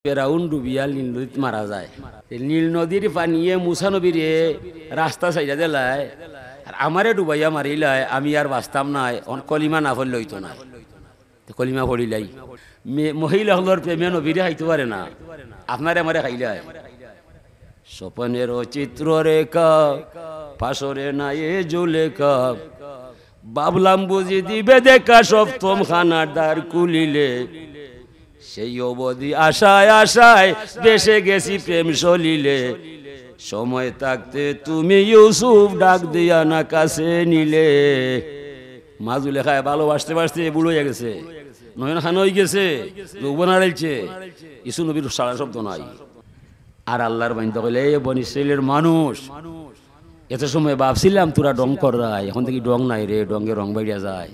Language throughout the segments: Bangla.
ফেরাউন ডুবিয়া নীল নদীত মারা যায়। নীল নদীর পানিয়ে মুসা নবীরে রাস্তা সাইডা দিলায়, আর আমারে ডুবাইয়া মারিলায়, আমি আর বাঁচতাম নাই। কলিমা না পড়লে হইতো না, কলিমা পড়িলাই। মহিলা হলোর প্রেমে নবীরে খাইতে পারে না, আপনারে আমারে খাইলায়। স্বপনের চিত্র রেখা পাশরে নাই জুলেখা, বাবলাম বুঝি দিবে দেখা সপ্তম খানার দ্বার কুলিলে। সেই অবধি আশায় আশায় বেসে গেছি প্রেম সলিলে। সময় থাকতে তুমি ইউসুফ ডাক দিয়া না কাছে নিলে। মাজুলে খায় ভালোবাসতে বাসতে বুড়ো হয়ে গেছে, নয়ন খান হয়ে গেছে, যৌবন হারাইছে, ইসু নবীর সারা শব্দ নাই। আর আল্লাহর বান্দা কইলে বনি ইসরাইলের মানুষ, এত সময় ভাবছিলাম তোরা ডং কর রায়, এখন থেকে ডং নাই রে, ডঙ্গে রং বাইয়া যায়।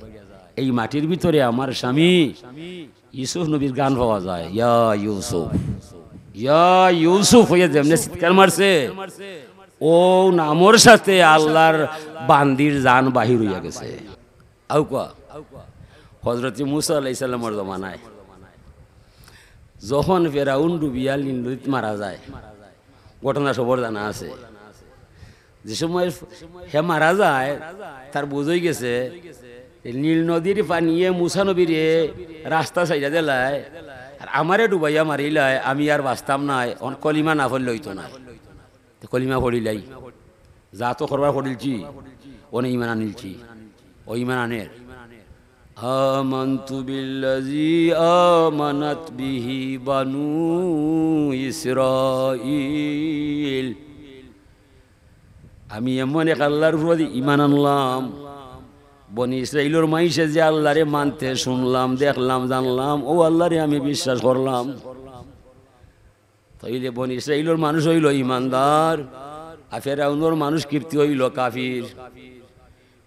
এই মাটির ভিতরে আমার স্বামী ইউসুফ নবীর গান পাওয়া যায়, ইয়া ইউসুফ, ইয়া ইউসুফ হইয়া যেমনি চিৎকার মারছে, ও নামর সাথে আল্লাহর বান্দির জান বাহির হইয়া গেছে। আউ কোয়া হযরত মুসা আলাইহিস সালামের জমানায় যখন ফেরাউন ডুবিয়া নীল নদীত মারা যায়, ঘটনা সবর জানা আছে। যে সময় হে মারা যায়, তার বুঝই গেছে নীল নদীর পানিয়ে মুসা নবীরে রাস্তা সাইডা দিলায়, আর আমারে ডুবাইয়া মারিলায়, আমি আর বাঁচতাম নাই। কলিমা না পড়লে হইতো না, কলিমা পড়িলাই। যা তো করবার পড়িলছি, অনে ইমান আনিলছি, ও ইমান আনের। আমানতু বিল্লাযী আমানাত বিহি বানু ইসরাঈল, আমি এমন এক আল্লাহর প্রতি ইমান আনলাম, বনি ইসরাইলের মাইসে যে আল্লাহরে মানতে শুনলাম, দেখলাম, জানলাম, ও আল্লাহরে আমি বিশ্বাস করলাম। তাইলে বনি ইসরাইলের মানুষ হইল ইমানদার, আর ফেরাউনের মানুষ কীর্তি হইল কাফির।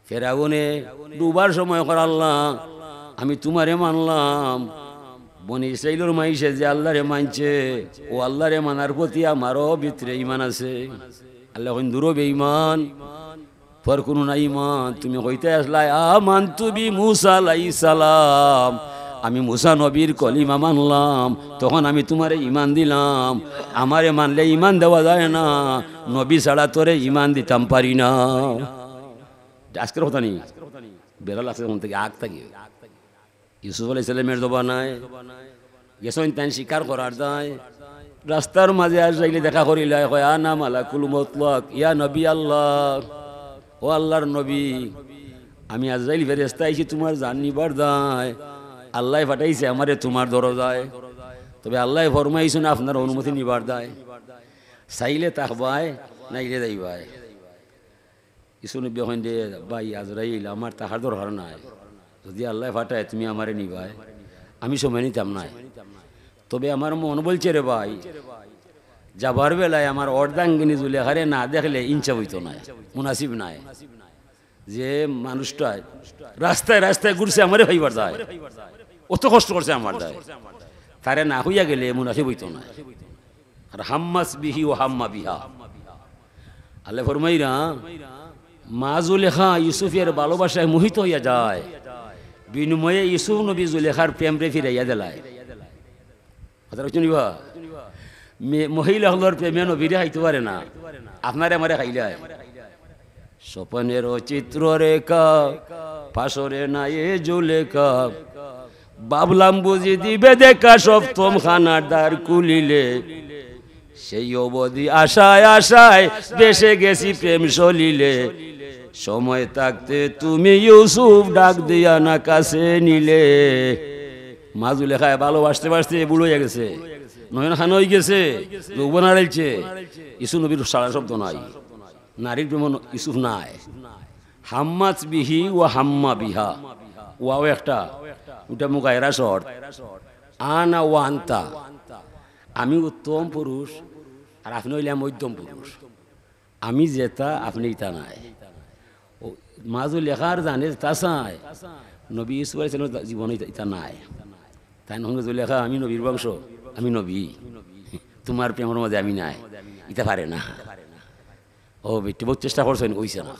ফেরাউনে ডুবার সময় কর আল্লাহ আমি তোমারে মানলাম, বনি ইসরাইলের মাইসে যে আল্লাহরে মানছে, ও আল্লাহরে মানার প্রতি আমারও ভিতরে ইমান আছে। আল্লাহ কইন দূর বেঈমান, তোর কোনো না ইমান, তুমি কইতে আসলাই আমানতু বি মুসা আলাইহিস সালাম, আমি মুসা নবীর কলিমা মানলাম, তখন আমি তোমারে ইমান দিলাম। আমারে মানলে ইমান দেওয়া যায় না, নবী ছাড়া তোরে ইমান দিতাম পারি না। আজকের কথা নেই, বেড়াল আছে ওখান থেকে আগ থাকি। ইউসুফ আলাইহিস সালামের জবানায় গেছেন তাই শিকার করার দায়, রাস্তার মাঝে আর যাইলে দেখা করিলে কয় আনা মালাকুল মুতলাক ইয়া নবী আল্লাহ, ও আল্লাহর নবী, আমি আজরাইল ফেরেশতা আইছি তোমার জান নিবার দায়, আল্লাহ পাঠাইছে আমারে তোমার দরজায়, তবে আল্লাহ ফরমাইছেন আপনার অনুমতি নিবার দায়, চাইলে তাকবায় নাইলে যাইবায়। কিছু নবী হইন দে ভাই আজরাইল আমার তাহার দরকার নাই, যদি আল্লাহ পাঠায় তুমি আমারে নিবায়, আমি সময় নিতাম নাই। তবে আমার মন বলছে রে ভাই, যাবার বেলায় আমার অর্ধাঙ্গিনী জুলেখারে না দেখলে ইনচা হইতো না, মুনাসিব নাই। যে মানুষটা রাস্তায় রাস্তায় ঘুরছে আমারে ভাইবার যায়, অত কষ্ট করছে আমার দায়, তারে না হইয়া গেলে মুনাসিব হইতো না। আর হাম্মাস বিহি ও হাম্মা বিহা, আল্লাহ ফরমাইরা মা জুলেখা ইউসুফের ভালোবাসায় মোহিত হইয়া যায়, বিনিময়ে ইউসুফ নবী জুলেখার প্রেমরে ফিরাইয়া দিলায়। কথা শুনিবা, মহিলা হলোর প্রেমে নবীরে খাইতে পারে না, আপনারে আমারে খাইলায়। স্বপনের চিত্র রেখা পাশরে নাই জুলেখা, বাবলাম বুঝি দিবে দেখা সপ্তম খানার দ্বার কুলিলে। সেই অবধি আশায় আশায় বেসে গেছি প্রেম সলিলে। সময় থাকতে তুমি ইউসুফ ডাক দিয়া না কাছে নিলে। মাজুলে খায় ভালোবাসতে বাসতে বুড়ো হয়ে গেছে, নয়ন খান হয়ে গেছে, যৌবন হারাইছে, ইসু নবীর সারা শব্দ নাই। নারীর প্রেম ইউসুফ নাই। হাম্মাস বিহি ও হাম্মা বিহা, ওয়াও একটা, ওটা মুগায়রা শর্ট। আনা ও আন্তা, আমি উত্তম পুরুষ আর আপনি হইলে মধ্যম পুরুষ, আমি যেটা আপনি ইতা নাই। মাজু লেখার জানে তা চাই, নবী ইউসুফ আলাইহিস সালামের জীবনে ইতা নাই। তাই নহলে লেখা আমি নবীর বংশ, আমি নবী, তোমার প্রেমের মধ্যে আমি নাই, ইতা পারে না। ও বেটি বহুত চেষ্টা করছেন, হইছে না।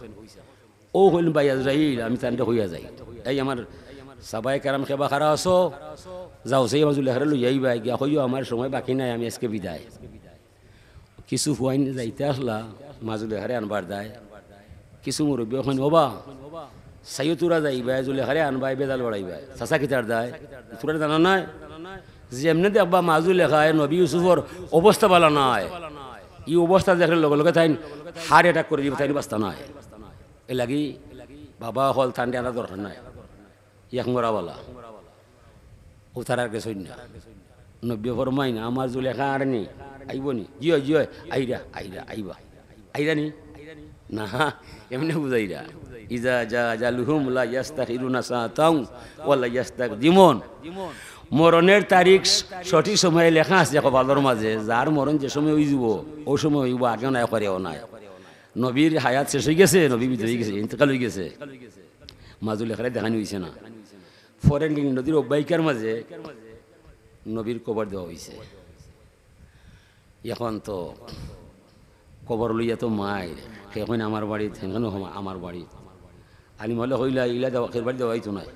ও হইলেন ভাই আজরাইল, আমি তানটা হইয়া যাই। এই আমার সাবাই কারাম খেবা খারা আসো যাও সেই মাজুল হারে লই আইবা গিয়া কইও আমার সময় বাকি নাই আমি আজকে বিদায় কিছু হুয়াইন যাইতে আসলা মাজুল হারে আনবার দেয় কিছু মুরব্বী ওখানে ওবা সাইও তোরা যাইবা জুলে হারে আনবাই বেজাল বাড়াইবা চাচা কিতার দেয় তোরা জানা নাই যেমনি দেখবা মাজু লেখায় নবী ইউসুফর অবস্থা ভালো নয় ই অবস্থা দেখলে লগে লগে তাই হার্ট অ্যাটাক করে দিব তাই বাস্তা নয় এ লাগি বাবা হল ঠান্ডা আনা দরকার নাই এক মরাওয়ালা ও তার আর গেছই না নব্বী ফরমাই না আমার জুলে খা আর নি আইব নি জিয় জিয় আইরা আইরা আইবা আইরা নি না এমনি বুঝাইরা ইজা যা জালুহুম লা ইয়াস্তাখিরুনা সাআতাও ওয়া লা ইয়াস্তাকদিমুন মরণের তারিখ সঠিক সময়ে লেখা আছে কপালের মাঝে যার মরণ যে সময় হয়ে যাব ওই সময় হইব আগে নাই করেও নাই নবীর হায়াত শেষ হয়ে গেছে নবী বিধ হয়ে গেছে ইন্তেকাল হয়ে গেছে মাজু লেখারে দেখানি হয়েছে না ফরেন নদীর অব্যাহিকার মাঝে নবীর কবর দেওয়া হয়েছে এখন তো কবর লইয়া তো মায়ের সেখানে আমার বাড়িত সেখানে আমার বাড়িত আলিম হলে হইলা ইলা দেওয়া বাড়ি দেওয়াই তো নাই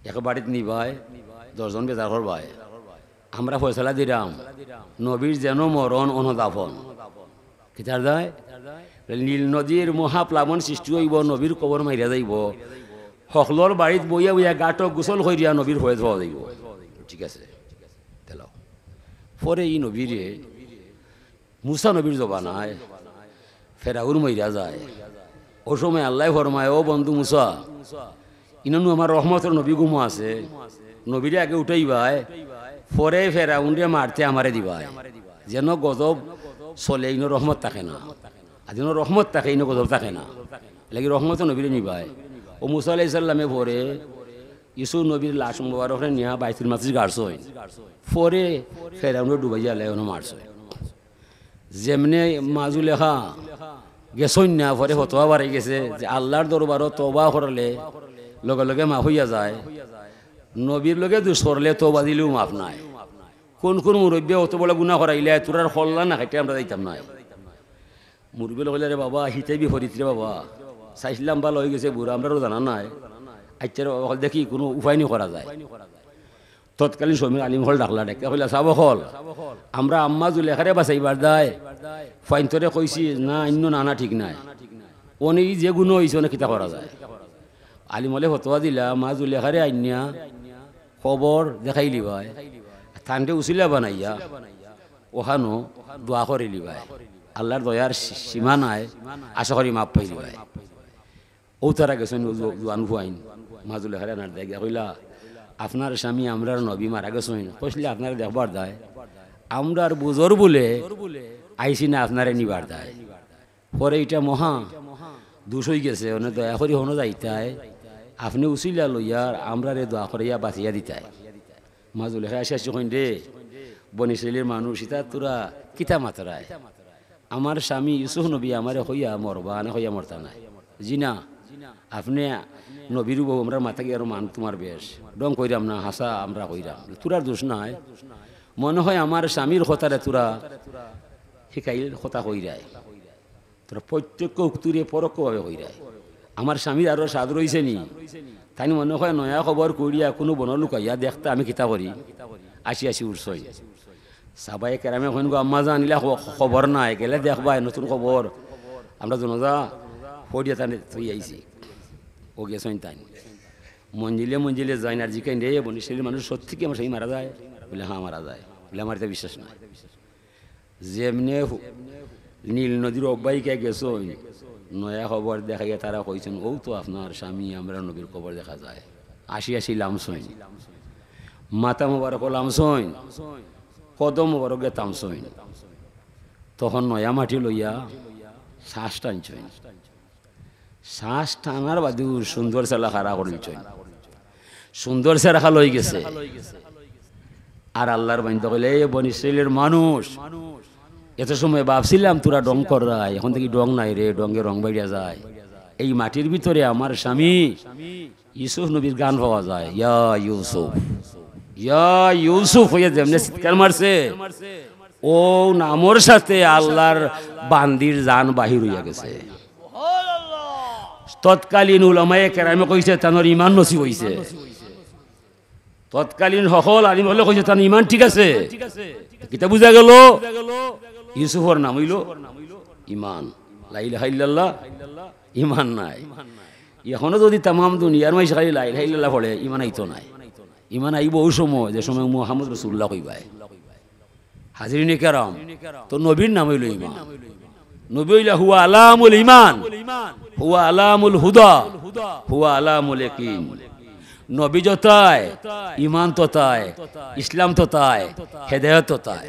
এক বাড়িত নিবাই 10 জন বেজার করবাই আমরা ফয়সলা দিলাম নবীর যেন মরণ অনদাপন কিতার দেয় নীল নদীর মহাপ্লাবন সৃষ্টি হইব নবীর কবর মাইরা যাইব সকলর বাড়িত বইয়া বইয়া গাটক গোসল করিয়া নবীর হয়ে যাওয়া যাইব ঠিক আছে তেলাও পরে এই নবীরে মুসা নবীর জবানায় ফেরাউর মইরা যায় ও সময় আল্লাহ ফরমায় ও বন্ধু মুসা ইনানু আমার রহমতের নবী গুমো আছে নবীরে আগে উঠাইবাই পরে ফেরাউনরে মারতে আমারে দিবাই যেন গজব চলে ইনো রহমত থাকে না আর যেন রহমত থাকে ইনো গজব থাকে না লাগি রহমত নবীরে নিবাই ও মুসা আলাইহিস সালামে পরে ইসু নবীর লাশ মুবারক নিয়া বাইতুল মাকদিস গাড়ছই পরে ফেরাউনরে ডুবাইয়া লেওনো মারছই যেমনে মাজু লেখা গেছই না পরে ফতোয়া বাড়াই গেছে যে আল্লাহর দরবারও তওবা করলে লগে লগে মাফ হইয়া যায় নবীর লগে দুষ করলে তওবা দিলেও মাফ নাই কোন কোন মুরব্বী অত বড় গুনাহ করাইলে তোরার ফল্লা না খাইতে আমরা যাইতাম না মুরব্বী লগে রে বাবা হিতে বিপরীত রে বাবা চাইছিলাম ভালো হয়ে গেছে বুড়া আমরাও জানা নাই আচ্ছার দেখি কোনো উপায় নি করা যায় তৎকালীন সময় আলিম হল ডাকলা ডেকে কইলা চাব হল আমরা আম্মা জুলেখারে বাঁচাইবার দায় ফাইনতরে কইছি না অন্য নানা ঠিক নাই অনেক যে গুণ হয়েছে অনেক কিতা করা যায় আলিম হলে ফতোয়া দিলা মা জুলেখারে আইনিয়া খবর দেখাইলি ভাই ঠান্ডে উচিলা বানাইয়া ওখানো দোয়া করিলি ভাই আল্লাহর দয়ার সীমা নাই আশা করি মাপ পাইলি ভাই ও তারা গেছেন আনবু আইন মা জুলেখারে আনার দেখ কইলা আপনার স্বামী আমরার নবী মারা গেছেন কইলে আপনারা দেখবার দায় আমরার বুজর বলে আইসি না আপনারে নিবার দায় পরে এটা মহা দুষ হয়ে গেছে অনেক দয়া করি হনো যাইতায় আপনি উচিলা লইয়ার আমরারে দোয়া করিয়া বাঁচিয়া দিতায় মাজু লেখা আসি আসি কইন রে বনিশৈলীর মানুষ ইতা তোরা কিতা মাতরায় আমার স্বামী ইউসুফ নবী আমারে হইয়া মরবা না হইয়া মরতা নাই জি না আপনি নবীর বউ আমরা মাথা গিয়ে আরো মান তোমার বেশ ডং কইরাম না হাসা আমরা কইরাম তোরার দোষ নাই মনে হয় আমার স্বামীর কথারে তোরা শিকাইল কথা কইরায় তোরা প্রত্যক্ষ উক্তুরে পরোক্ষভাবে কইরায় আমার স্বামীর আরো স্বাদ রয়েছে নি তাই মনে হয় নয়া খবর করিয়া কোনো বন লুকাইয়া দেখতে আমি কিতা করি আসি আসি উঠছই সাবাই কেরামে কইন গো আম্মা জানিলা খবর নাই গেলে দেখবাই নতুন খবর আমরা জনজা ফড়িয়া তানে তুই আইছি ও গেছেন তাই মঞ্জিলে মঞ্জিলে যায় না জিকাই রে বনিশৈলীর মানুষ সত্যি কি আমার সেই মারা যায় বলে হ্যাঁ মারা যায় বলে আমার তো বিশ্বাস নাই যেমনে নীল নদীর অব্বাহিকা গেছেন নয়া খবর দেখাইয়া তারা কইছেন ও তো আপনার স্বামী আমরা নবীর খবর দেখা যায় আসি আসি লামসইন মাথা মোবারক লামসইন কদম মোবারক তামসইন তখন নয়া মাটি লইয়া শ্বাস টানছইন শ্বাস টানার বাদে সুন্দর চেলা খারা করিলছইন সুন্দর চেরা খাল হয়ে গেছে আর আল্লাহর বান্ধব কইলে বনিশৈলীর মানুষ এত সময় ভাবছিলাম তোরা ডং করাই এখন থেকে ডং নাই রে ডঙ্গে রং বাইয়া যায় এই মাটির ভিতরে আমার স্বামী ইউসুফ নবীর গান পাওয়া যায় ইয়া ইউসুফ হইয়া যেমনি চিৎকার মারছে ও নামর সাথে আল্লাহর বান্দির জান বাহির হইয়া গেছে তৎকালীন উলামায়ে কেরামে কইছে তানোর ইমান নসিব হইছে, তৎকালীন সকল আলিম হলে কইছে তার ইমান ঠিক আছে। কিতা বুঝা গেল? ইউসুফর নাম হইল ইমান, লা ইলাহা ইল্লাল্লাহ ইমান নাই। এখনো যদি তামাম দুনিয়ার মাইস খালি লা ইলাহা ইল্লাল্লাহ পড়ে, ইমান আইতো নাই। ইমান আইব ওই সময় যে সময় মুহাম্মদ রাসূলুল্লাহ কইবাই। হাজিরিনে কেরাম, তো নবীর নাম হইল ইমান। নবী হইলা হুয়া আলামুল ইমান, হুয়া আলামুল হুদা, হুয়া আলামুল ইয়াকিন। নবী যতায়, ইমান ততায়, ইসলাম ততায়, হেদায়েত ততায়।